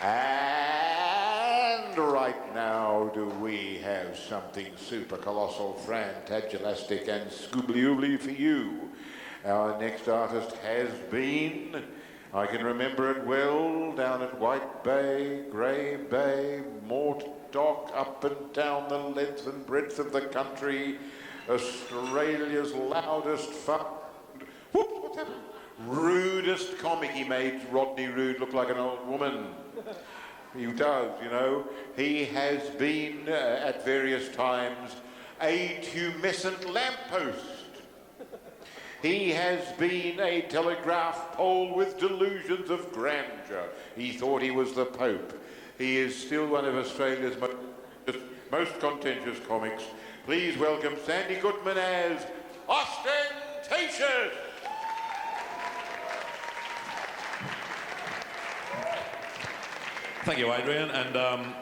And right now, do we have something super colossal, fantabulastic, and scoobly-oobly for you? Our next artist has been, I can remember it well, down at White Bay, Grey Bay, Mort Dock, up and down the length and breadth of the country, Australia's loudest what's happened? Rudest comic. He made Rodney Rude look like an old woman. He does, you know. He has been, at various times, a tumescent lamppost. He has been a telegraph pole with delusions of grandeur. He thought he was the Pope. He is still one of Australia's most contentious comics. Please welcome Sandy Goodman as Austen Tayshus. Thank you, Adrian, and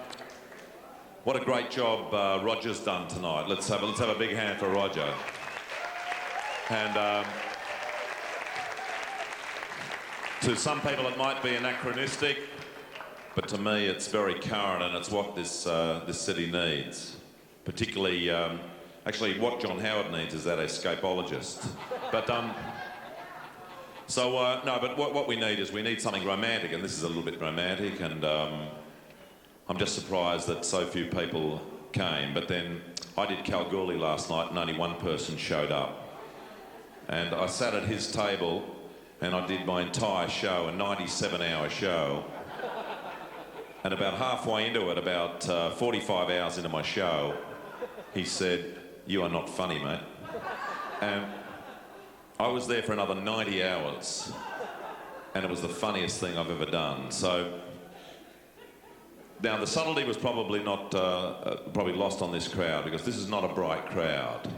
what a great job Roger's done tonight. Let's have a big hand for Roger. And to some people it might be anachronistic, but to me it's very current, and it's what this city needs. Particularly, actually, what John Howard needs is that escapologist. But no, but what we need is we need something romantic, and this is a little bit romantic, and I'm just surprised that so few people came. But then I did Kalgoorlie last night and only one person showed up. And I sat at his table and I did my entire show, a 97-hour show. And about halfway into it, about 45 hours into my show, he said, "You are not funny, mate." And I was there for another 90 hours, and it was the funniest thing I've ever done. So, now the subtlety was probably not, probably lost on this crowd, because this is not a bright crowd.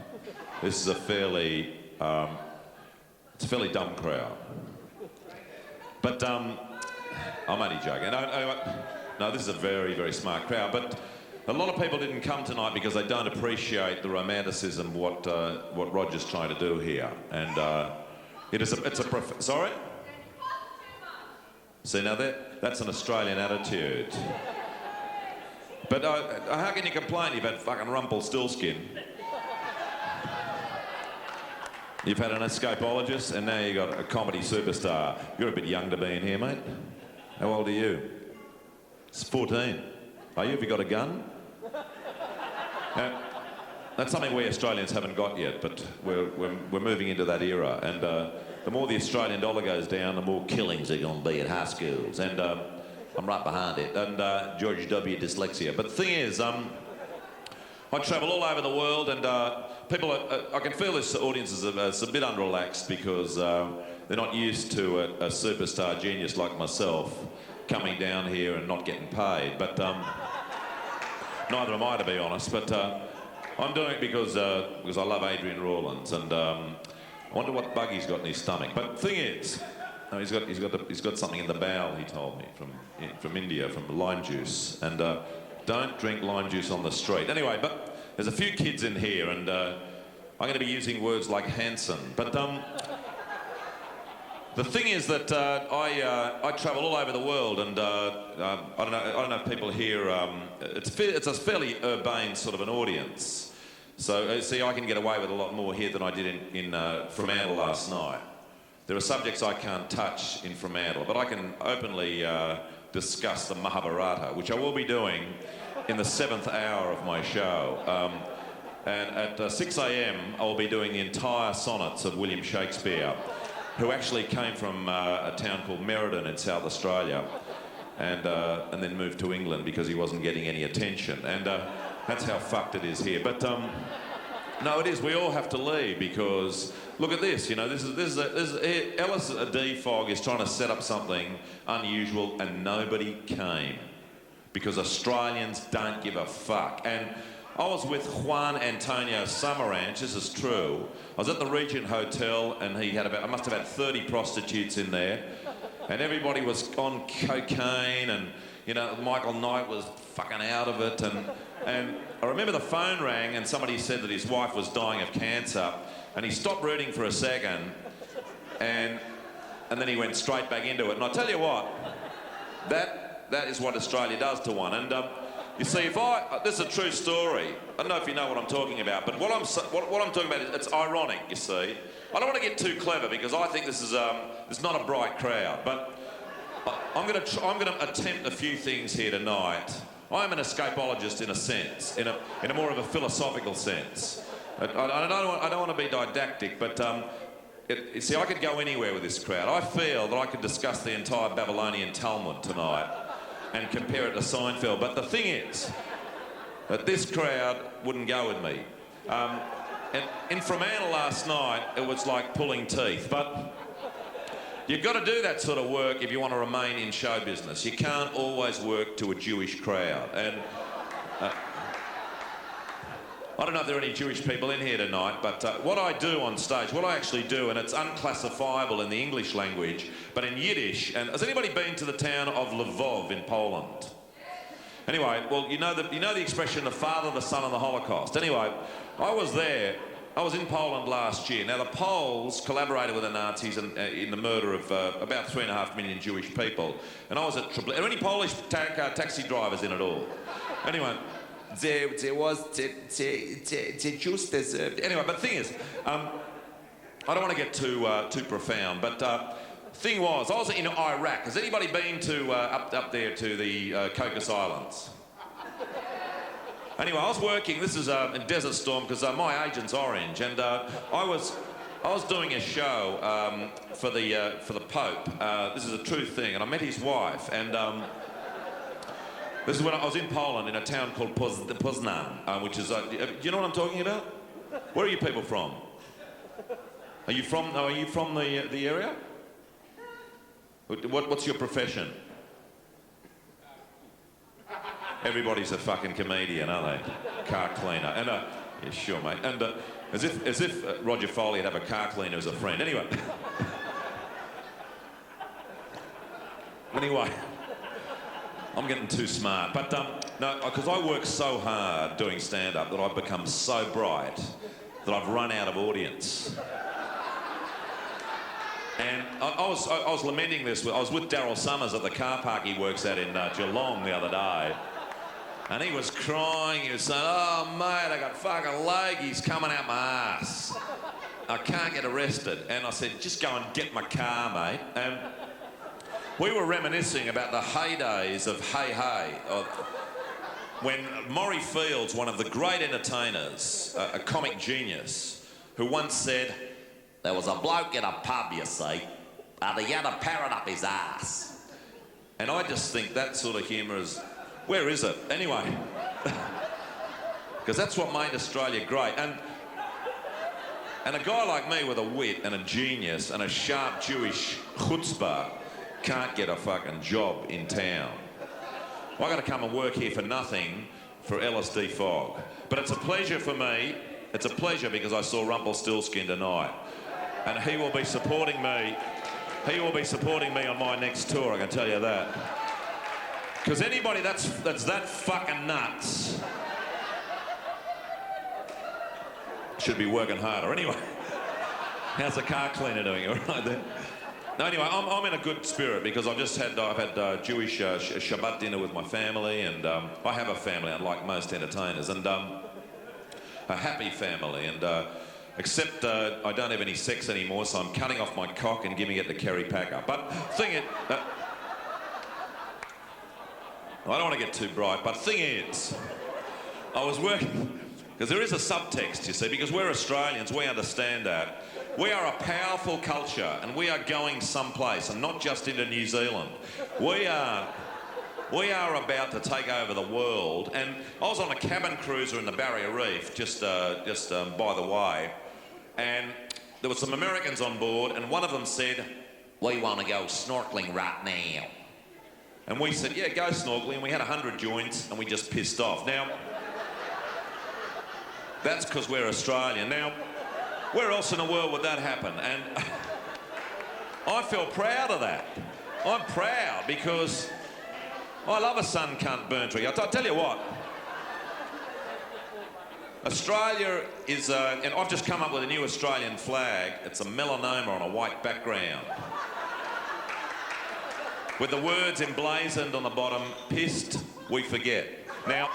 This is a fairly, it's a fairly dumb crowd. But I'm only joking. No, this is a very, very smart crowd. But a lot of people didn't come tonight because they don't appreciate the romanticism what Roger's trying to do here. And sorry? See, now that's an Australian attitude. But how can you complain? You've had fucking Rumpelstiltskin. You've had an escapologist, and now you've got a comedy superstar. You're a bit young to be in here, mate. How old are you? It's 14. Are you? Have you got a gun? That's something we Australians haven't got yet, but we're moving into that era. And the more the Australian dollar goes down, the more killings are going to be at high schools. And I'm right behind it. And George W. dyslexia. But the thing is, I travel all over the world, and people, I can feel this audience is a bit unrelaxed because they're not used to a superstar genius like myself coming down here and not getting paid. But neither am I, to be honest. But I'm doing it because I love Adrian Rawlins, and I wonder what bug he's got in his stomach. But the thing is, he's got something in the bowel. He told me from India, from lime juice, and don't drink lime juice on the street. Anyway, but there's a few kids in here, and I'm going to be using words like handsome. But the thing is that I travel all over the world, and I don't know if people here. It's a fairly urbane sort of an audience, so see, I can get away with a lot more here than I did in Fremantle last night. There are subjects I can't touch in Fremantle, but I can openly discuss the Mahabharata, which I will be doing in the 7th hour of my show. And at 6 a.m, I'll be doing the entire sonnets of William Shakespeare, who actually came from a town called Merredin in South Australia, and then moved to England because he wasn't getting any attention. And that's how fucked it is here. But no, it is. We all have to leave because look at this. You know, Ellis D. Fogg is trying to set up something unusual, and nobody came because Australians don't give a fuck. And I was with Juan Antonio Samaranch, this is true. I was at the Regent Hotel, and I must have had 30 prostitutes in there, and everybody was on cocaine, and you know, Michael Knight was fucking out of it, and I remember the phone rang and somebody said that his wife was dying of cancer, and he stopped rooting for a second, and then he went straight back into it. And I tell you what, that that is what Australia does to one. And you see, this is a true story. I don't know if you know what I'm talking about, but what I'm talking about is it's ironic. You see, I don't want to get too clever because I think this is it's not a bright crowd, but I'm going to attempt a few things here tonight. I'm an escapologist in a sense, in a more of a philosophical sense. I don't want to be didactic, but you see, I could go anywhere with this crowd. I feel that I could discuss the entire Babylonian Talmud tonight and compare it to Seinfeld. But the thing is that this crowd wouldn't go with me. And in Fremantle last night, it was like pulling teeth. But you've got to do that sort of work if you want to remain in show business. You can't always work to a Jewish crowd. And I don't know if there are any Jewish people in here tonight, but what I do on stage, what I actually do, and it's unclassifiable in the English language, but in Yiddish, and has anybody been to the town of Lvov in Poland? Anyway, well, you know the expression, the father, the son, and the Holocaust. Anyway, I was there. I was in Poland last year. Now, the Poles collaborated with the Nazis in the murder of about 3.5 million Jewish people. And I was at Are there any Polish taxi drivers in at all? Anyway, there just deserved. Anyway, but the thing is, I don't want to get too profound, but thing was, I was in Iraq. Has anybody been to up there to the Cocos Islands? Anyway, I was working. This is in Desert Storm because my agent's Orange, and I was doing a show for the Pope. This is a true thing, and I met his wife, and this is when I was in Poland in a town called Poznan, which is. Do you know what I'm talking about? Where are you people from? Are you from the area? What's your profession? Everybody's a fucking comedian, aren't they? Car cleaner. And yeah, sure, mate. And as if Roger Foley would have a car cleaner as a friend. Anyway. Anyway, I'm getting too smart. But no, because I work so hard doing stand-up that I've become so bright that I've run out of audience. And I was lamenting this. I was with Daryl Summers at the car park he works at in Geelong the other day. And he was crying, he was saying, oh mate, I got fucking leggies coming out my ass. I can't get arrested. And I said, just go and get my car, mate. And we were reminiscing about the heydays of Hey Hey, when Maury Fields, one of the great entertainers, a comic genius, who once said, there was a bloke in a pub, you see, and he had a parrot up his ass. And I just think that sort of humour is... Where is it? Anyway. Because that's what made Australia great. And a guy like me with a wit and a genius and a sharp Jewish chutzpah can't get a fucking job in town. Well, I got to come and work here for nothing for LSD FOGG. But it's a pleasure for me. It's a pleasure because I saw Rumpelstiltskin tonight. And he will be supporting me. He will be supporting me on my next tour, I can tell you that. Because anybody that's that fucking nuts should be working harder. Anyway, how's the car cleaner doing? All right there. No, anyway, I'm in a good spirit because I've had Jewish Shabbat dinner with my family, and I have a family, unlike most entertainers, and a happy family, and except I don't have any sex anymore, so I'm cutting off my cock and giving it to Kerry Packer. But thing is. I don't want to get too bright, but thing is, I was working, because there is a subtext, you see, because we're Australians, we understand that. We are a powerful culture, and we are going someplace, and not just into New Zealand. We are about to take over the world, and I was on a cabin cruiser in the Barrier Reef, just by the way, and there were some Americans on board, and one of them said, we want to go snorkeling right now. And we said, yeah, go snorkeling. And we had 100 joints and we just pissed off. Now, that's because we're Australian. Now, where else in the world would that happen? And I feel proud of that. I'm proud because I love a sun cunt burn tree. I'll tell you what. Australia is, and I've just come up with a new Australian flag. It's a melanoma on a white background. with the words emblazoned on the bottom, "Pissed, we forget." Now,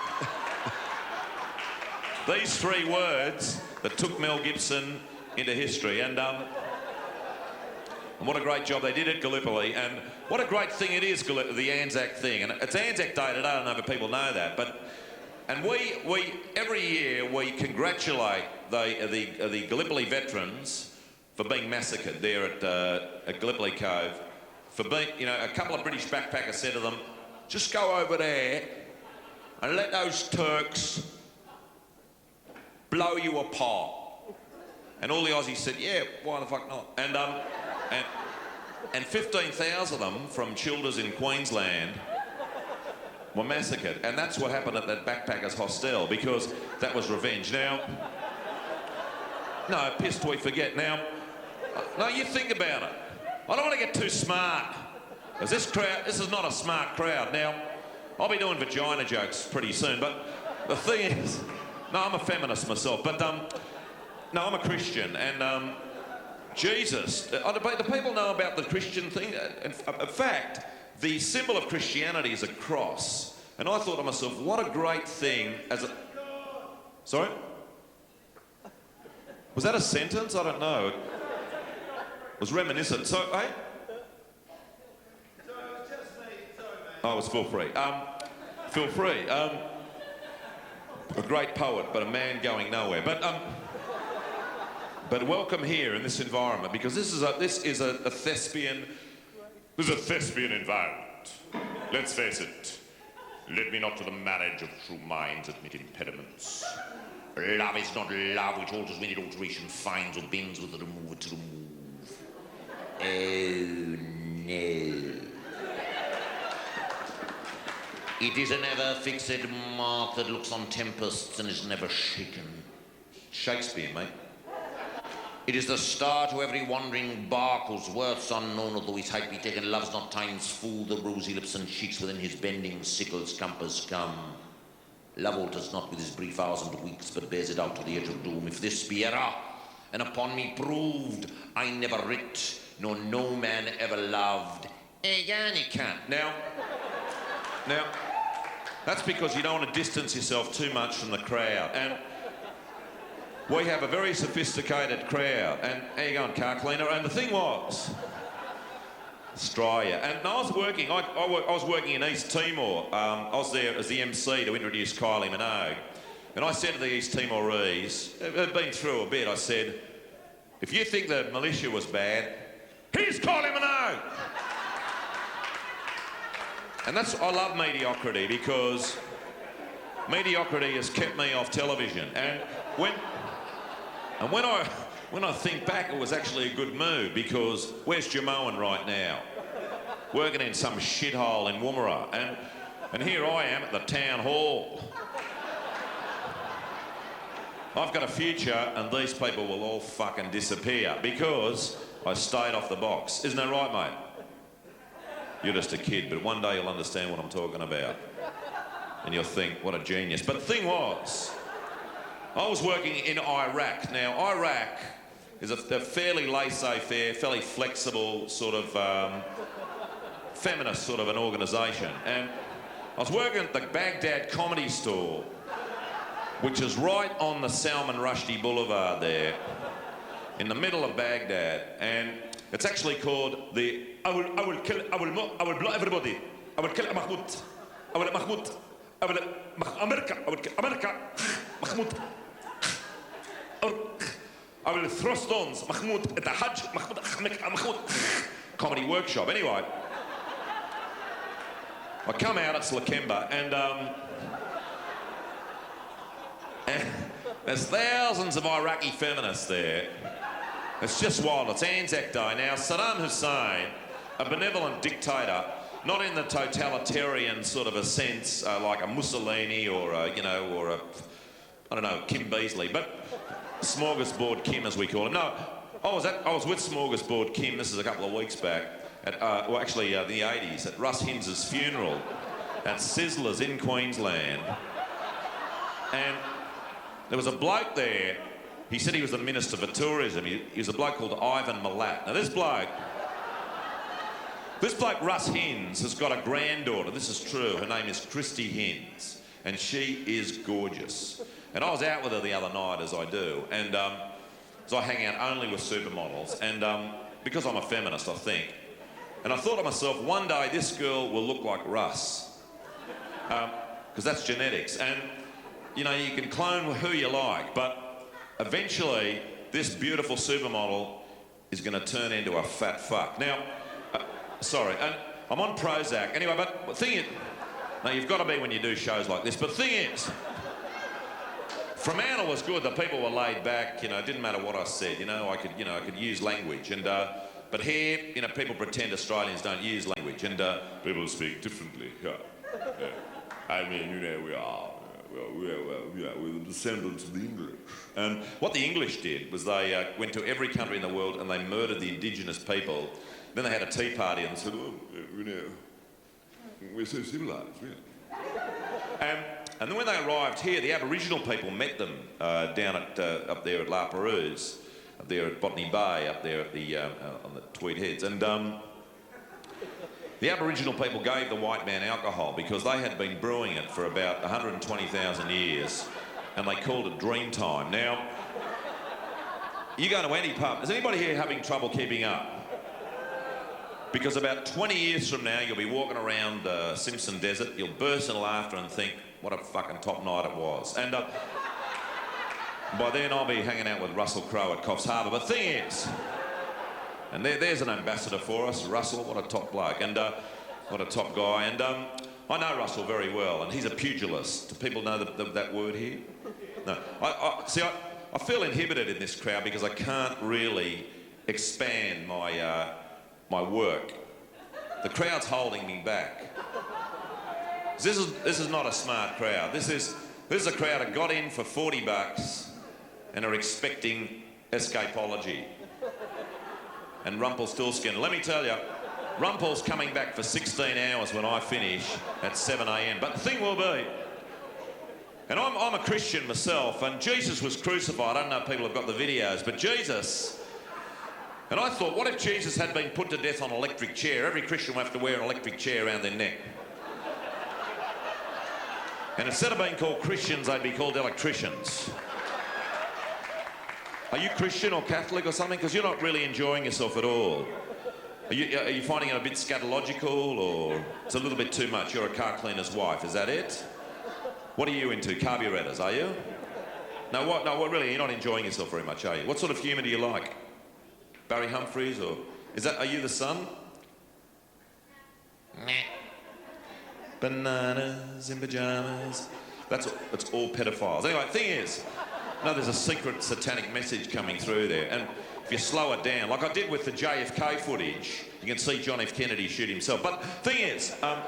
these 3 words that took Mel Gibson into history, and what a great job they did at Gallipoli, and what a great thing it is, the Anzac thing. And it's Anzac Day today, I don't know if people know that, but we every year we congratulate the Gallipoli veterans for being massacred there at Gallipoli Cove. For being, you know, a couple of British backpackers said to them, "Just go over there and let those Turks blow you apart." And all the Aussies said, "Yeah, why the fuck not?" And 15,000 of them from Childers in Queensland were massacred. And that's what happened at that backpackers hostel, because that was revenge. Now, no, pissed we forget. Now, no, you think about it. I don't want to get too smart, because this is not a smart crowd. Now, I'll be doing vagina jokes pretty soon, but the thing is, no, I'm a feminist myself, but no, I'm a Christian, and Jesus, do people know about the Christian thing? In fact, the symbol of Christianity is a cross. And I thought to myself, what a great thing as a... Sorry? Was that a sentence? I don't know. It was reminiscent. So, hey? Oh, it was feel free. Feel free. A great poet, but a man going nowhere. But welcome here in this environment, because this is a thespian. This is a thespian environment. Let's face it. Let me not to the marriage of true minds admit impediments. Love is not love which alters when it alteration finds, or bends with the remover to remove. Oh no. It is an ever-fixed mark that looks on tempests and is never shaken. Shakespeare, mate. It is the star to every wandering bark whose worth's unknown, although his height be taken. Love's not time's fool, the rosy lips and cheeks within his bending sickle's compass come. Love alters not with his brief hours and weeks, but bears it out to the edge of doom. If this be error, and upon me proved, I never writ, nor no man ever loved, you can't. Now, that's because you don't want to distance yourself too much from the crowd. And we have a very sophisticated crowd. And how you going, car cleaner? And the thing was, Australia. And I was working. I was working in East Timor. I was there as the MC to introduce Kylie Minogue. And I said to the East Timorese, they'd been through a bit. I said, if you think the militia was bad, here's Kylie Minogue. And I love mediocrity, because mediocrity has kept me off television. And when I think back, it was actually a good move, because where's Jamoan right now? Working in some shithole in Woomera. And here I am at the town hall. I've got a future, and these people will all fucking disappear because I stayed off the box. Isn't that right, mate? You're just a kid, but one day you'll understand what I'm talking about. And you'll think, what a genius. But the thing was, I was working in Iraq. Now, Iraq is a fairly laissez-faire, fairly flexible sort of feminist sort of an organisation. And I was working at the Baghdad Comedy Store, which is right on the Salman Rushdie Boulevard there, in the middle of Baghdad. And it's actually called the I will blow everybody. I will kill Mahmoud. I will Mahmoud. I will America. I will kill America. Mahmoud. I will throw stones. Mahmoud at the Hajj. Mahmoud. Comedy workshop. Anyway, I come out, it's Lakemba, and there's thousands of Iraqi feminists there. It's just wild. It's Anzac Day. Now, Saddam Hussein, a benevolent dictator, not in the totalitarian sort of a sense, like a Mussolini or I don't know, Kim Beazley, but Smorgasbord Kim, as we call him. No, I was with Smorgasbord Kim, this is a couple of weeks back, at, the 80s, at Russ Hins's funeral at Sizzlers in Queensland. And there was a bloke there. He said he was the Minister for Tourism. He was a bloke called Ivan Milat. Now, this bloke This bloke, Russ Hins, has got a granddaughter. This is true. Her name is Christy Hins, and she is gorgeous. And I was out with her the other night, as I do, and so I hang out only with supermodels, and because I'm a feminist, I think. And I thought to myself, one day this girl will look like Russ, because that's genetics. And, you know, you can clone who you like, but eventually this beautiful supermodel is going to turn into a fat fuck. Now, sorry, and I'm on Prozac. Anyway, but the thing is, now you've got to be when you do shows like this, but the thing is, Fremantle was good. The people were laid back. You know, it didn't matter what I said. I could use language. And but here, people pretend Australians don't use language, and people speak differently. I mean, we're the descendants of the English. And what the English did was they went to every country in the world and they murdered the indigenous people. Then they had a tea party and said, "Oh, we're so civilised, really." And then when they arrived here, the Aboriginal people met them down at up there at La Perouse, up there at Botany Bay, up there at the on the Tweed Heads, and the Aboriginal people gave the white man alcohol because they had been brewing it for about 120,000 years, and they called it Dreamtime. Now, you go to any pub. Is anybody here having trouble keeping up? Because about 20 years from now, you'll be walking around Simpson Desert, you'll burst in laughter and think, what a fucking top night it was. And by then I'll be hanging out with Russell Crowe at Coffs Harbour. But the thing is, and there's an ambassador for us, Russell, what a top bloke, and what a top guy. And I know Russell very well, and he's a pugilist. Do people know that word here? No. I feel inhibited in this crowd because I can't really expand my work. The crowd's holding me back. This is not a smart crowd. This is a crowd that got in for $40 and are expecting escapology and Rumpelstiltskin. Let me tell you, Rumpel's coming back for 16 hours when I finish at 7 a.m. But the thing will be, and I'm a Christian myself, and Jesus was crucified. I don't know if people have got the videos, but Jesus. And I thought, what if Jesus had been put to death on an electric chair? Every Christian will have to wear an electric chair around their neck. And instead of being called Christians, they'd be called electricians. Are you Christian or Catholic or something? Because you're not really enjoying yourself at all. Are you finding it a bit scatological, or it's a little bit too much? You're a car cleaner's wife, is that it? What are you into? Carburettors, are you? No, what? No, what really? You're not enjoying yourself very much, are you? What sort of humour do you like? Barry Humphries, or are you the son? Nah. Bananas in pyjamas. That's all pedophiles. Anyway, the thing is, no, there's a secret satanic message coming through there. And if you slow it down, like I did with the JFK footage, you can see John F. Kennedy shoot himself. But the thing is, now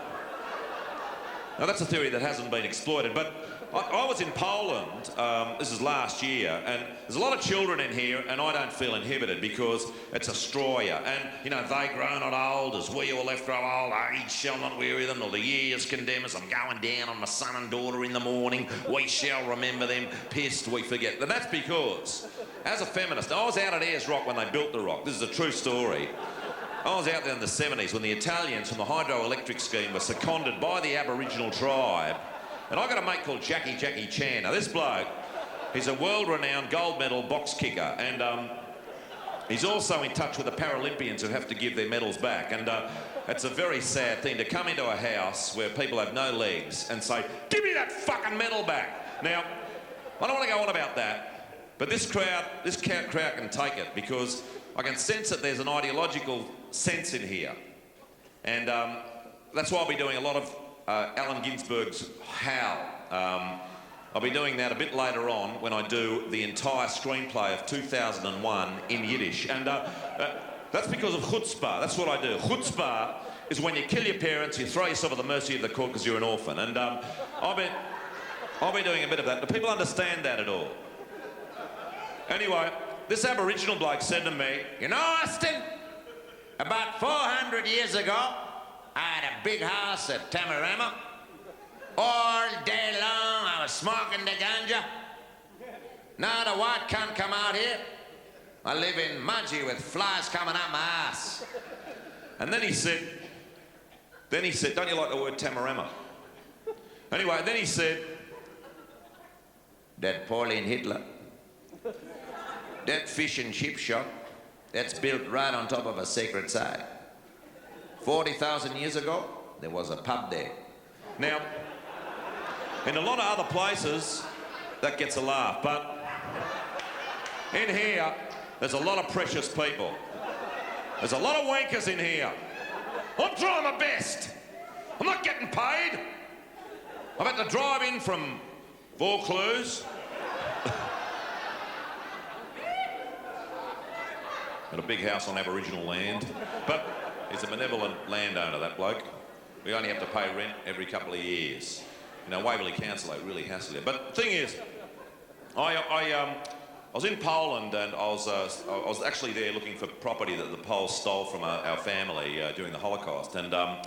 that's a theory that hasn't been exploited, but I was in Poland, this is last year, and there's a lot of children in here, and I don't feel inhibited because it's Australia. And, they grow not old as we all have grown old. Age shall not weary them, nor the years condemn us. I'm going down on my son and daughter in the morning. We shall remember them. Pissed, we forget. And that's because, as a feminist, I was out at Ayers Rock when they built the rock. This is a true story. I was out there in the 70s when the Italians from the hydroelectric scheme were seconded by the Aboriginal tribe. And I got a mate called Jackie Chan. Now this bloke, he's a world-renowned gold medal box kicker, and he's also in touch with the Paralympians who have to give their medals back. And it's a very sad thing to come into a house where people have no legs and say, "Give me that fucking medal back." Now, I don't want to go on about that, but this crowd can take it because I can sense that there's an ideological sense in here, and that's why I'll be doing a lot of Allen Ginsberg's Howl. I'll be doing that a bit later on when I do the entire screenplay of 2001 in Yiddish. And that's because of chutzpah. That's what I do. Chutzpah is when you kill your parents, you throw yourself at the mercy of the court because you're an orphan. And I'll be doing a bit of that. Do people understand that at all? Anyway, this Aboriginal bloke said to me, Austen, about 400 years ago, I had a big house at Tamarama. All day long, I was smoking the ganja. Now the white can't come out here. I live in Mudgee with flies coming out my ass. And then he said, Then he said, don't you like the word tamarama? Anyway, then he said, that Pauline Hitler, that fish and chip shop, that's built right on top of a sacred site. 40,000 years ago, there was a pub there. Now, in a lot of other places, that gets a laugh, but in here, there's a lot of precious people. There's a lot of wankers in here. I'm trying my best. I'm not getting paid. I've had to drive in from Vaucluse. Got a big house on Aboriginal land. But he's a benevolent landowner, that bloke. We only have to pay rent every couple of years. You know, Waverley Council, they really hassle you. But the thing is, I was in Poland and I was actually there looking for property that the Poles stole from our family during the Holocaust. And I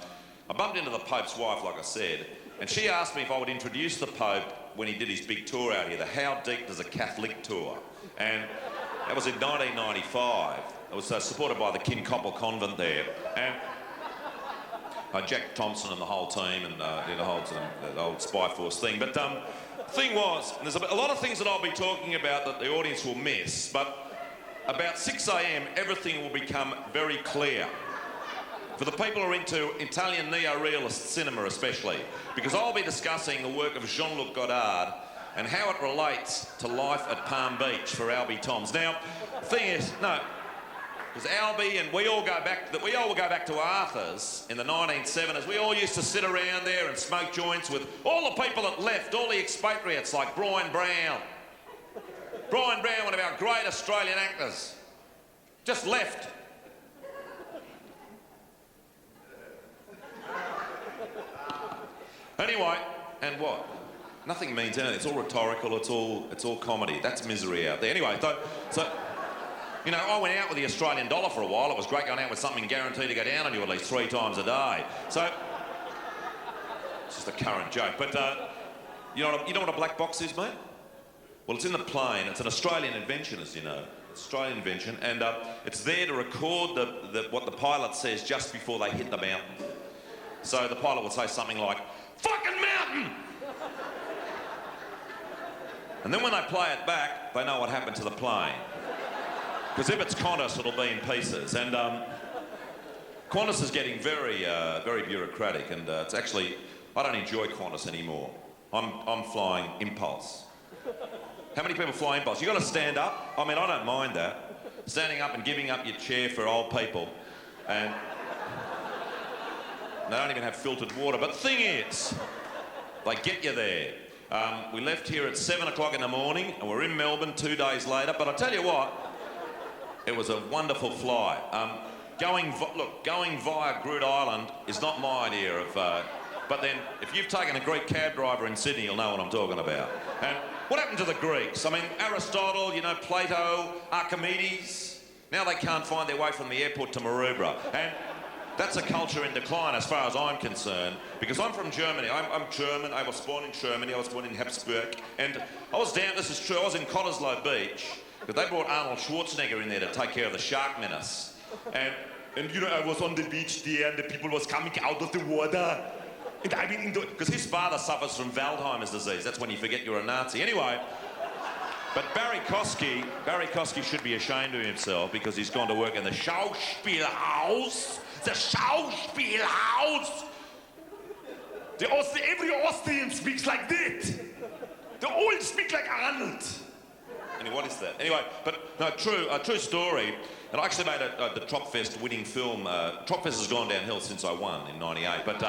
bumped into the Pope's wife, like I said, and she asked me if I would introduce the Pope when he did his big tour out here, the How Deep Does a Catholic Tour? And that was in 1995. It was supported by the Kinkoppel Convent there. And Jack Thompson and the whole team and the whole Spy Force thing. But the thing was, there's a lot of things that I'll be talking about that the audience will miss, but about 6 a.m, everything will become very clear. For the people who are into Italian neo-realist cinema especially, because I'll be discussing the work of Jean-Luc Godard and how it relates to life at Palm Beach for Albie Toms. Now, the thing is, no, because Albie and we all go back to Arthur's in the 1970s. We all used to sit around there and smoke joints with all the people that left, all the expatriates like Brian Brown. Brian Brown, one of our great Australian actors, just left. Anyway, and what? Nothing means anything. It's all rhetorical. It's all comedy. That's misery out there. Anyway, so you know, I went out with the Australian dollar for a while. It was great going out with something guaranteed to go down on you at least 3 times a day. So it's just a current joke. But you know what a black box is, mate? Well, it's in the plane. It's an Australian invention, as you know. It's an Australian invention, and it's there to record what the pilot says just before they hit the mountain. So the pilot will say something like, "Fucking mountain!" And then when they play it back, they know what happened to the plane. Because if it's Qantas, it'll be in pieces. And Qantas is getting very, very bureaucratic, and it's actually, I don't enjoy Qantas anymore. I'm flying Impulse. How many people fly Impulse? You got to stand up. I mean, I don't mind that. Standing up and giving up your chair for old people, and they don't even have filtered water. But the thing is, they get you there. We left here at 7 o'clock in the morning, and we're in Melbourne 2 days later. But I tell you what, it was a wonderful flight. Going via Groote Island is not my idea of... but then, if you've taken a Greek cab driver in Sydney, you'll know what I'm talking about. And what happened to the Greeks? I mean, Aristotle, you know, Plato, Archimedes. Now they can't find their way from the airport to Maroubra. And that's a culture in decline as far as I'm concerned, because I'm from Germany. I'm German. I was born in Germany. I was born in Habsburg. And I was down, this is true, I was in Cottesloe Beach, but they brought Arnold Schwarzenegger in there to take care of the shark menace. And you know, I was on the beach there, and the people was coming out of the water. And I mean, because his father suffers from Alzheimer's disease. That's when you forget you're a Nazi. Anyway, but Barry Kosky should be ashamed of himself because he's gone to work in the Schauspielhaus. The Schauspielhaus! Every Austrian speaks like that. They all speak like Arnold. Anyway, what is that? Anyway, but no, true story. And I actually made the Tropfest winning film. Tropfest has gone downhill since I won in '98, but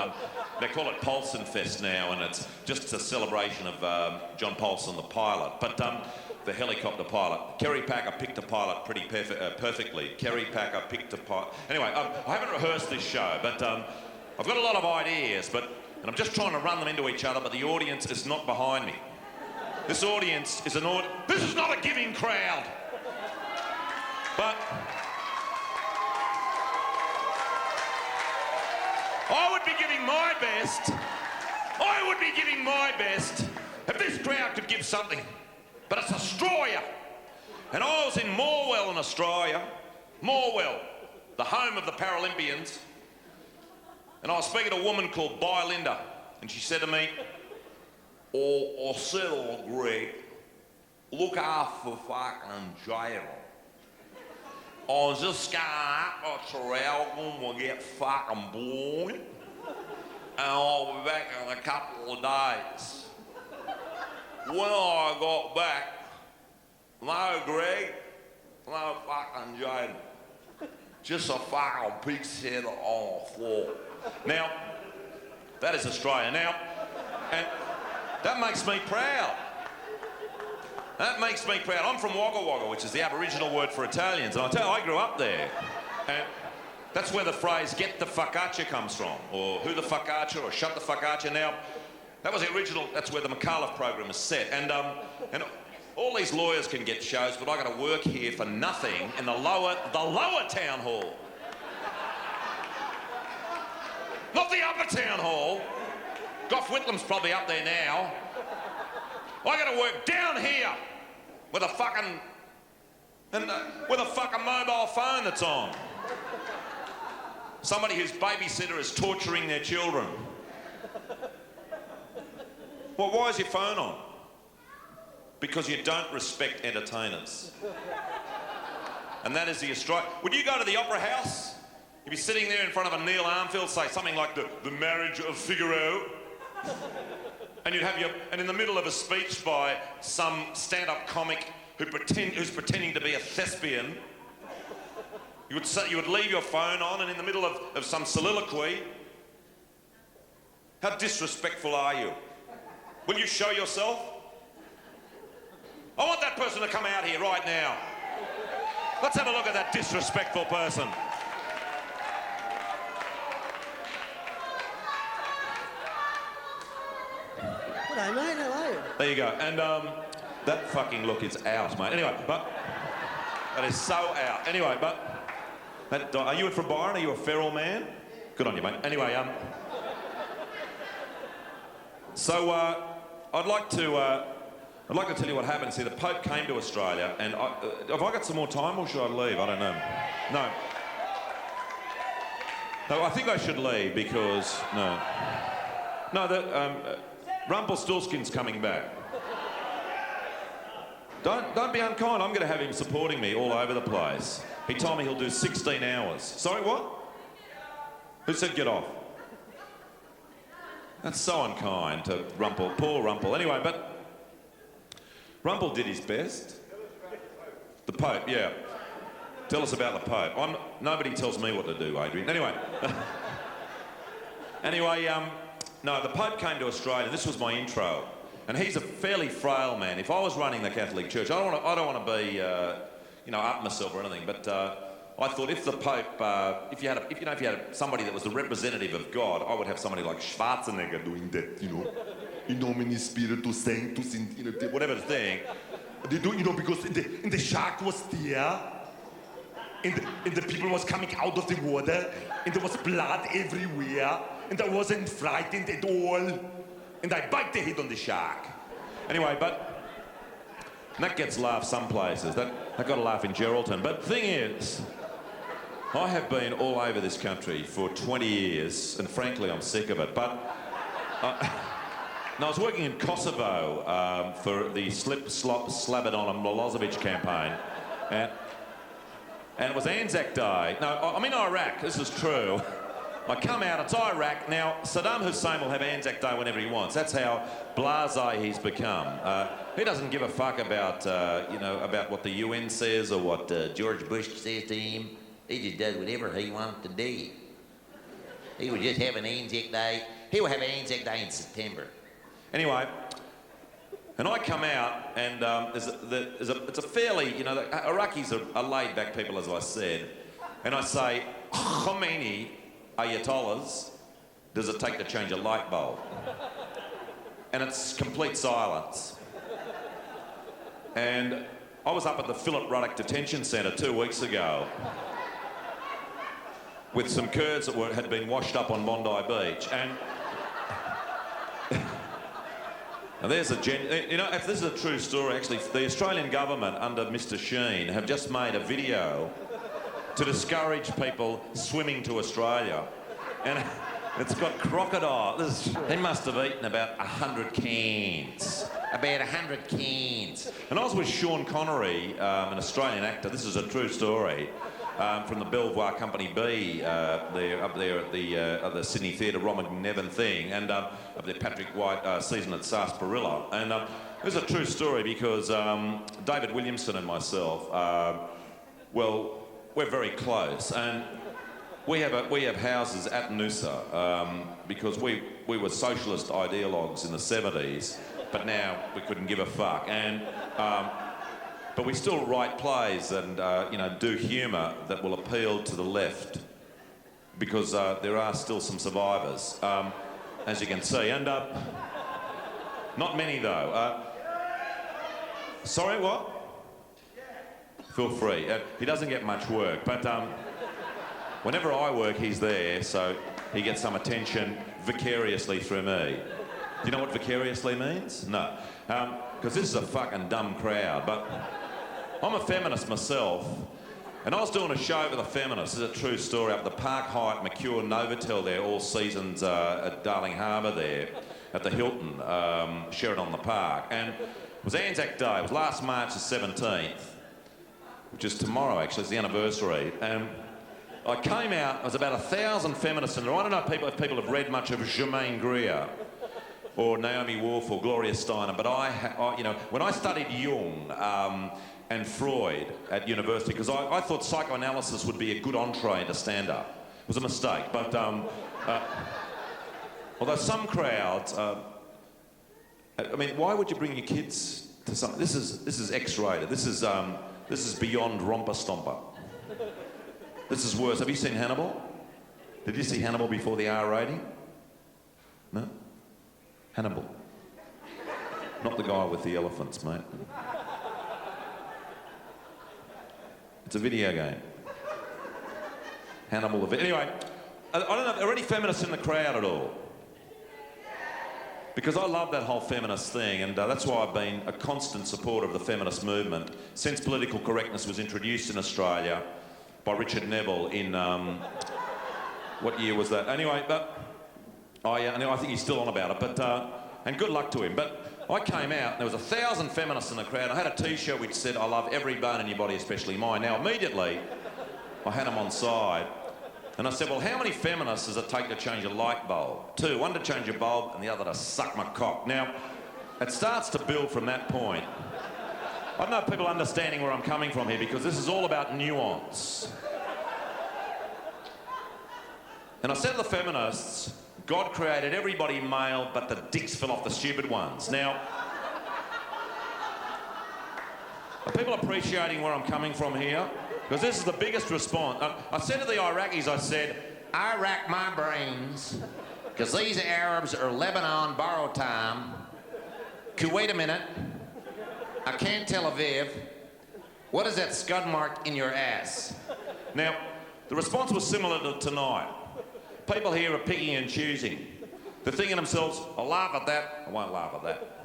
they call it Paulsen Fest now, and it's just a celebration of John Paulsen, the pilot. But the helicopter pilot. Kerry Packer picked a pilot pretty perfectly. Kerry Packer picked a pilot. Anyway, I haven't rehearsed this show, but I've got a lot of ideas, and I'm just trying to run them into each other, but the audience is not behind me. This audience is this is not a giving crowd. But I would be giving my best if this crowd could give something. But it's Australia. And I was in Morwell in Australia. Morwell, the home of the Paralympians. And I was speaking to a woman called Linda, and she said to me, I said, Greg, look out for fucking jail. I was just going up a trail, we'll get fucking blown, and I'll be back in a couple of days. When I got back, no Greg, no fucking jail. Just a fucking pig's head on the floor. Now, that is Australia. Now, and that makes me proud. That makes me proud. I'm from Wagga Wagga, which is the Aboriginal word for Italians, and I tell you, I grew up there. And that's where the phrase "get the fuck at you" comes from, or "who the fuck at you," or "shut the fuck at you." Now, that was the original. That's where the McAuliffe program is set, and all these lawyers can get shows, but I got to work here for nothing in the lower town hall, not the upper town hall. Gough Whitlam's probably up there now. I got to work down here with a fucking mobile phone that's on. Somebody whose babysitter is torturing their children. Well, why is your phone on? Because you don't respect entertainers. And that is the Australian. Would you go to the Opera House? You'd be sitting there in front of a Neil Armfield, say something like the Marriage of Figaro. And you'd have and in the middle of a speech by some stand-up comic who's pretending to be a thespian, you would leave your phone on, and in the middle of some soliloquy, how disrespectful are you? Will you show yourself? I want that person to come out here right now. Let's have a look at that disrespectful person. Hello, mate. How are you? There you go. And that fucking look is out, mate. Anyway, but that is so out. Anyway, but are you from Byron? Are you a feral man? Good on you, mate. Anyway, so I'd like to tell you what happened. See, the Pope came to Australia, and have I got some more time, or should I leave? I don't know. No. No, I think I should leave because Rumpelstiltskin's coming back. Don't be unkind. I'm going to have him supporting me all over the place. He told me he'll do 16 hours. Sorry, what? Who said get off? That's so unkind to poor Rumpel. Anyway, but Rumpel did his best. The Pope, yeah. Tell us about the Pope. Nobody tells me what to do, Adrian. Anyway. No, the Pope came to Australia. This was my intro. And he's a fairly frail man. If I was running the Catholic Church, I don't want to be, up myself or anything. But I thought if the Pope, if you had somebody that was the representative of God, I would have somebody like Schwarzenegger doing that, in nomine spiritus sanctus, whatever the thing. They do, because the shark was there, and the people was coming out of the water, and there was blood everywhere, and I wasn't frightened at all, and I bite the head on the shark. Anyway, but that gets laughed some places. That got a laugh in Geraldton. But the thing is, I have been all over this country for 20 years, and frankly, I'm sick of it. But I was working in Kosovo for the Slip, Slop, Slab It On Milosevic campaign, and it was Anzac Day. No, I'm in Iraq, this is true. I come out, it's Iraq. Now, Saddam Hussein will have Anzac Day whenever he wants. That's how blasé he's become. He doesn't give a fuck about, about what the UN says or what George Bush says to him. He just does whatever he wants to do. He would just have an Anzac Day. He will have an Anzac Day in September. Anyway, and I come out, and it's a fairly, the Iraqis are laid-back people, as I said, and I say, Khomeini, Ayatollahs, does it take to change a light bulb? And it's complete silence. And I was up at the Philip Ruddock Detention Centre 2 weeks ago with some Kurds that had been washed up on Bondi Beach, and now there's if this is a true story, actually, the Australian government under Mr. Sheen have just made a video to discourage people swimming to Australia. And It's got crocodile. He must have eaten about 100 cans. About 100 cans. And I was with Sean Connery, an Australian actor. This is a true story. From the Belvoir Company B, up there at the Sydney Theatre, Ron Nevin thing, and up there Patrick White season at Sarsaparilla. And it was a true story because David Williamson and myself, well, we're very close, and we have houses at Noosa because we were socialist ideologues in the 70s, but now we couldn't give a fuck. And but we still write plays and do humour that will appeal to the left because there are still some survivors, as you can see, and not many though. Sorry, what? Feel free. He doesn't get much work, but whenever I work, he's there, so he gets some attention vicariously through me. Do you know what vicariously means? No, because this is a fucking dumb crowd, but I'm a feminist myself, and I was doing a show with a feminist, this is a true story, up at the Park Hyatt Mercure Novotel there, all seasons at Darling Harbour there, at the Hilton, Sheraton on the Park, and it was Anzac Day, it was last March the 17th, which is tomorrow actually, it's the anniversary, and I came out, there was about 1,000 feminists in there. I don't know if people have read much of Germaine Greer, or Naomi Wolf, or Gloria Steinem, but when I studied Jung, and Freud at university, because I thought psychoanalysis would be a good entree into stand-up. It was a mistake, but although some crowds, I mean, why would you bring your kids to something? This is X-rated. This is beyond romper stomper. This is worse. Have you seen Hannibal? Did you see Hannibal before the R rating? No? Hannibal. Not the guy with the elephants, mate. It's a video game. Hannibal the Anyway, I don't know, are there any feminists in the crowd at all? Because I love that whole feminist thing, and that's why I've been a constant supporter of the feminist movement since political correctness was introduced in Australia by Richard Neville in, what year was that? Anyway, but I think he's still on about it, but, and good luck to him. But I came out, and there was 1,000 feminists in the crowd. I had a T-shirt which said, "I love every bone in your body, especially mine." Now, immediately, I had them on side, and I said, well, how many feminists does it take to change a light bulb? 2, one to change a bulb, and the other to suck my cock. Now, it starts to build from that point. I don't know if people are understanding where I'm coming from here, because this is all about nuance. And I said to the feminists, God created everybody male, but the dicks fell off the stupid ones. Now, are people appreciating where I'm coming from here? Because this is the biggest response. I said to the Iraqis, I said, I rack my brains, because these Arabs are Lebanon borrow time. Wait a minute. I can't Tel Aviv. What is that scud mark in your ass? Now, the response was similar to tonight. People here are picking and choosing. They're thinking to themselves, I'll laugh at that, I won't laugh at that.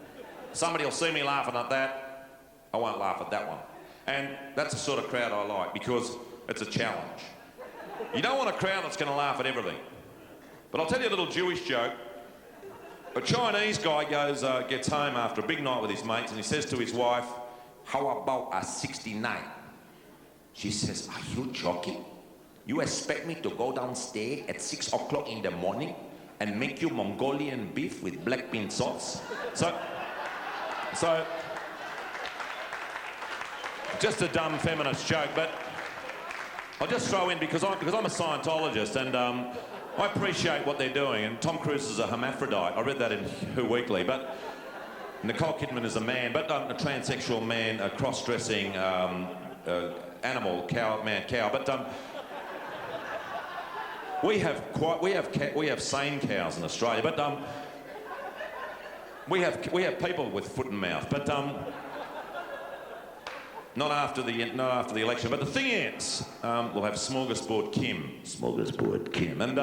Somebody will see me laughing at that, I won't laugh at that one. And that's the sort of crowd I like, because it's a challenge. You don't want a crowd that's going to laugh at everything. But I'll tell you a little Jewish joke. A Chinese guy gets home after a big night with his mates, and he says to his wife, how about a 69? She says, are you joking? You expect me to go downstairs at 6 o'clock in the morning and make you Mongolian beef with black bean sauce? So, just a dumb feminist joke, but I'll just throw in, because I'm a Scientologist, and I appreciate what they're doing, and Tom Cruise is a hermaphrodite. I read that in Who Weekly, but Nicole Kidman is a man, but a transsexual man, a cross-dressing animal, mad cow, but we have sane cows in Australia, but we have people with foot and mouth, but not after the election. But the thing is, we'll have Smorgasbord Kim, and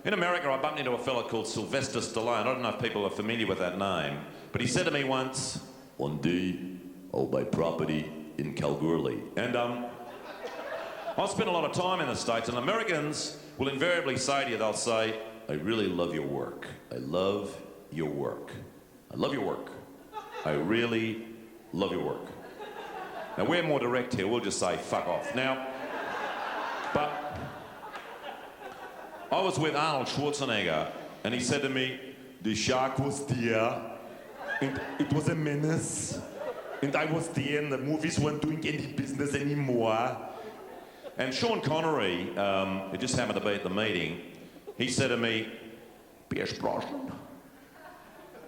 in America I bumped into a fella called Sylvester Stallone. I don't know if people are familiar with that name, but he said to me once, one day I'll buy property in Kalgoorlie, and I spent a lot of time in the States, and Americans will invariably say to you, they'll say, I really love your work. I love your work. I love your work. I really love your work. Now, we're more direct here. We'll just say, fuck off. Now, but I was with Arnold Schwarzenegger, and he said to me, the shark was there, and it was a menace, and I was there, and the movies weren't doing any business anymore. And Sean Connery, who just happened to be at the meeting, he said to me, Pierce Brosnan,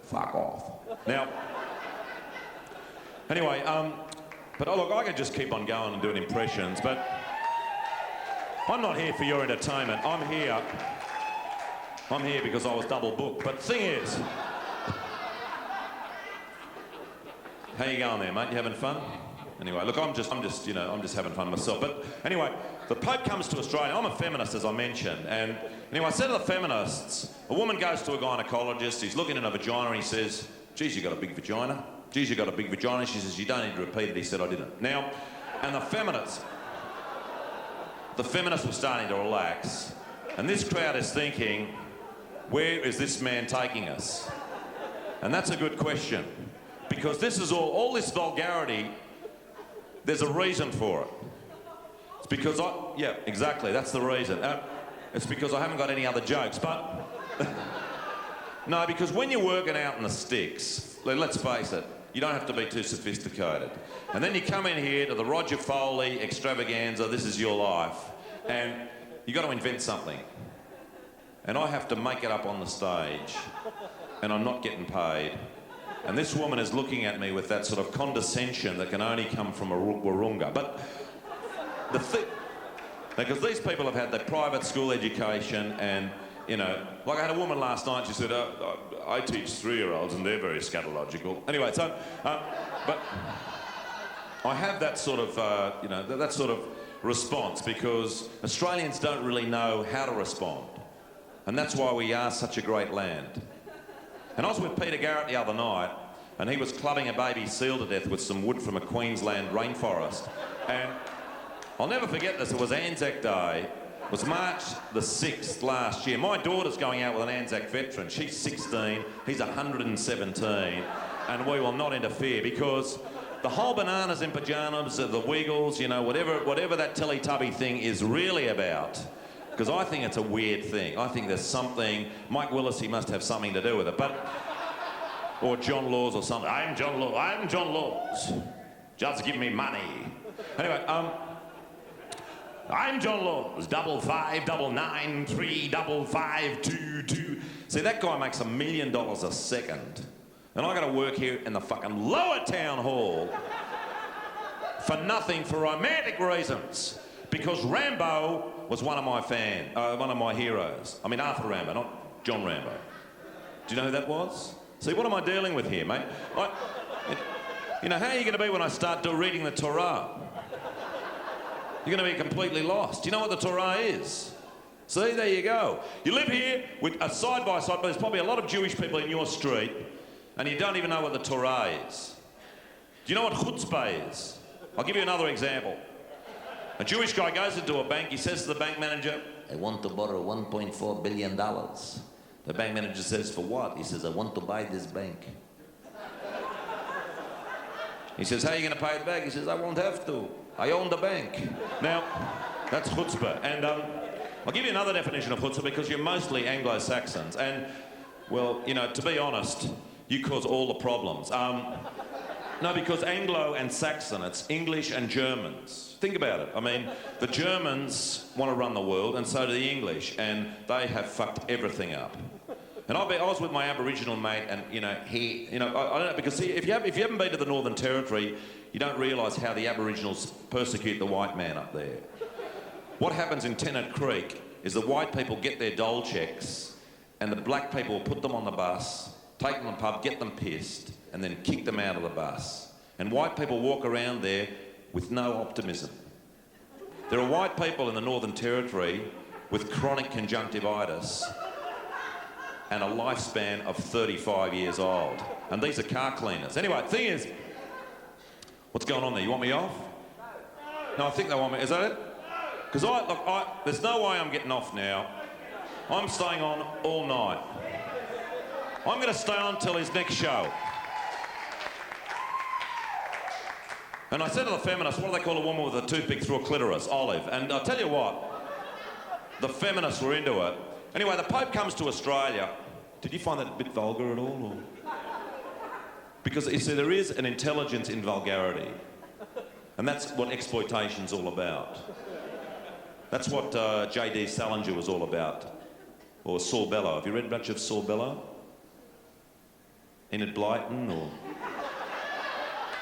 fuck off. Now, anyway, but oh, look, I could just keep on going and doing impressions, but I'm not here for your entertainment. I'm here because I was double booked. But the thing is, how you going there, mate? You having fun? Anyway, look, I'm just having fun myself. But anyway, the Pope comes to Australia. I'm a feminist, as I mentioned. And anyway, I said to the feminists, a woman goes to a gynecologist, he's looking in her vagina, and he says, geez, you got a big vagina? Geez, you got a big vagina? She says, you don't need to repeat it. He said, I didn't. Now, and the feminists were starting to relax. And this crowd is thinking, where is this man taking us? And that's a good question. Because this is all this vulgarity, there's a reason for it. It's because yeah, exactly, that's the reason. It's because I haven't got any other jokes, but... No, because when you're working out in the sticks, let's face it, you don't have to be too sophisticated. And then you come in here to the Roger Foley extravaganza, this is your life, and you've got to invent something. And I have to make it up on the stage, and I'm not getting paid. And this woman is looking at me with that sort of condescension that can only come from a Wurrunga. But the thing, because these people have had their private school education and, you know, like I had a woman last night, she said, I teach 3-year-olds and they're very scatological. Anyway, so, but I have that sort of, that sort of response because Australians don't really know how to respond. And that's why we are such a great land. And I was with Peter Garrett the other night, and he was clubbing a baby seal to death with some wood from a Queensland rainforest. And I'll never forget this, it was Anzac Day. It was March the 6th last year. My daughter's going out with an Anzac veteran. She's 16, he's 117, and we will not interfere because the whole bananas in pyjamas, the Wiggles, you know, whatever that Teletubby thing is really about, because I think it's a weird thing. I think there's something, Mike Willis, must have something to do with it, but, or John Laws or something. I'm John Laws. Just give me money. Anyway, I'm John Laws, 559935522. See, that guy makes $1 million a second. And I got to work here in the fucking lower town hall for nothing, for romantic reasons. Because Rambo was one of my heroes. I mean, Arthur Rambo, not John Rambo. Do you know who that was? See, what am I dealing with here, mate? You know, how are you going to be when I start reading the Torah? You're going to be completely lost. Do you know what the Torah is? See, there you go. You live here with a side-by-side, but there's probably a lot of Jewish people in your street, and you don't even know what the Torah is. Do you know what chutzpah is? I'll give you another example. A Jewish guy goes into a bank, he says to the bank manager, I want to borrow $1.4 billion. The bank manager says, for what? He says, I want to buy this bank. He says, how are you going to pay it back? He says, I won't have to. I own the bank. Now, that's chutzpah. And I'll give you another definition of chutzpah because you're mostly Anglo-Saxons. And, well, you know, to be honest, you cause all the problems. No, because Anglo and Saxon, it's English and Germans. Think about it. I mean, the Germans want to run the world, and so do the English, and they have fucked everything up. And I was with my Aboriginal mate, and I don't know, because see, if you haven't been to the Northern Territory, you don't realise how the Aboriginals persecute the white man up there. What happens in Tennant Creek is the white people get their dole checks, and the black people put them on the bus, take them to the pub, get them pissed, and then kick them out of the bus. And white people walk around there with no optimism. There are white people in the Northern Territory with chronic conjunctivitis and a lifespan of 35 years old. And these are car cleaners. Anyway, the thing is, what's going on there? You want me off? No, I think they want me. Is that it? Because there's no way I'm getting off now. I'm staying on all night. I'm going to stay on till his next show. And I said to the feminists, what do they call a woman with a toothpick through a clitoris? Olive. And I'll tell you what, the feminists were into it. Anyway, the Pope comes to Australia. Did you find that a bit vulgar at all? Or? Because, you see, there is an intelligence in vulgarity. And that's what exploitation's all about. That's what J.D. Salinger was all about. Or Saul Bellow. Have you read much of Saul Bellow? Enid Blyton or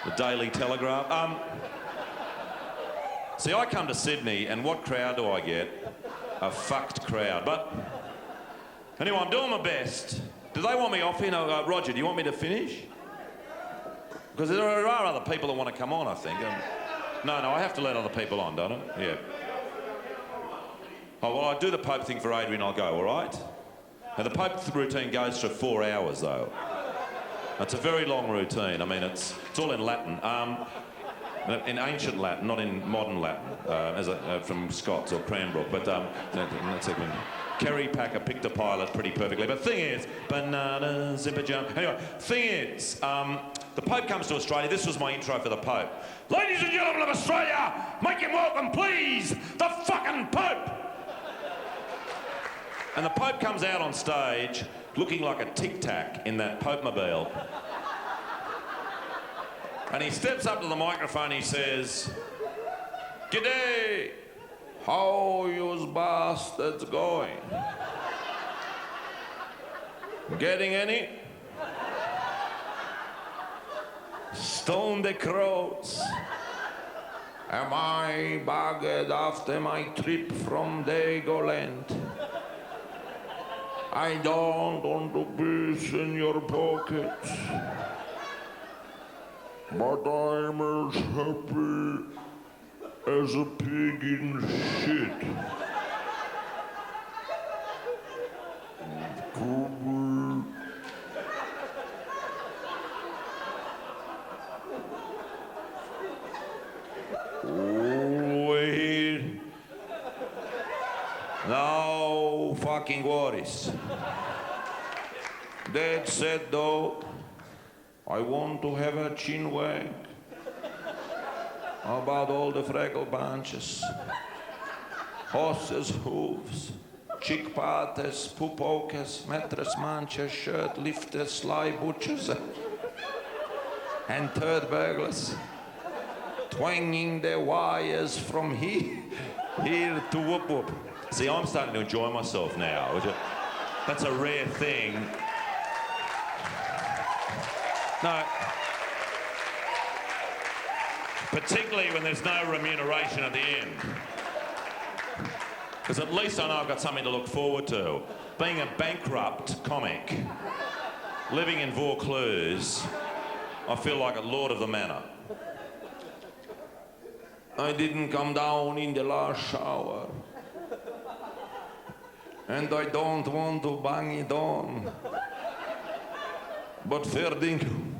the Daily Telegraph? See, I come to Sydney and what crowd do I get? A fucked crowd. But anyway, I'm doing my best. Do they want me off here? No, Roger, do you want me to finish? Because there are other people that want to come on, I think. No, I have to let other people on, don't I? Yeah. Oh, well, I do the Pope thing for Adrian, I'll go, all right? Now, the Pope routine goes for 4 hours, though. It's a very long routine. I mean, it's all in Latin. In ancient Latin, not in modern Latin, from Scots or Cranbrook. But that's it. Kerry Packer picked a pilot pretty perfectly. But thing is, banana, zipper jump. Anyway, thing is, the Pope comes to Australia. This was my intro for the Pope. Ladies and gentlemen of Australia, make him welcome, please, the fucking Pope. And the Pope comes out on stage looking like a tic-tac in that Pope-mobile. And he steps up to the microphone, he says, "G'day, how yous bastards going? Getting any? Stone the crows. Am I bagged after my trip from Dagoland? I don't want to piss in your pockets, but I'm as happy as a pig in shit. Wait. No fucking worries. That said, though, I want to have a chin wag about all the Fraggle bunches, horses' hooves, chick parties, poopokers, mattress munchers, shirt lifters, sly butchers, and turd burglars, twanging their wires from here to whoop whoop. See, I'm starting to enjoy myself now. That's a rare thing. No. Particularly when there's no remuneration at the end. Because at least I know I've got something to look forward to. Being a bankrupt comic, living in Vaucluse, I feel like a lord of the manor. I didn't come down in the last shower. And I don't want to bang it on. But fair dinkum,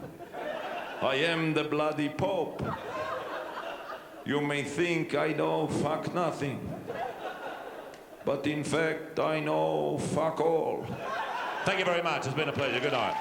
I am the bloody Pope. You may think I know fuck nothing, but in fact I know fuck all. Thank you very much. It's been a pleasure. Good night.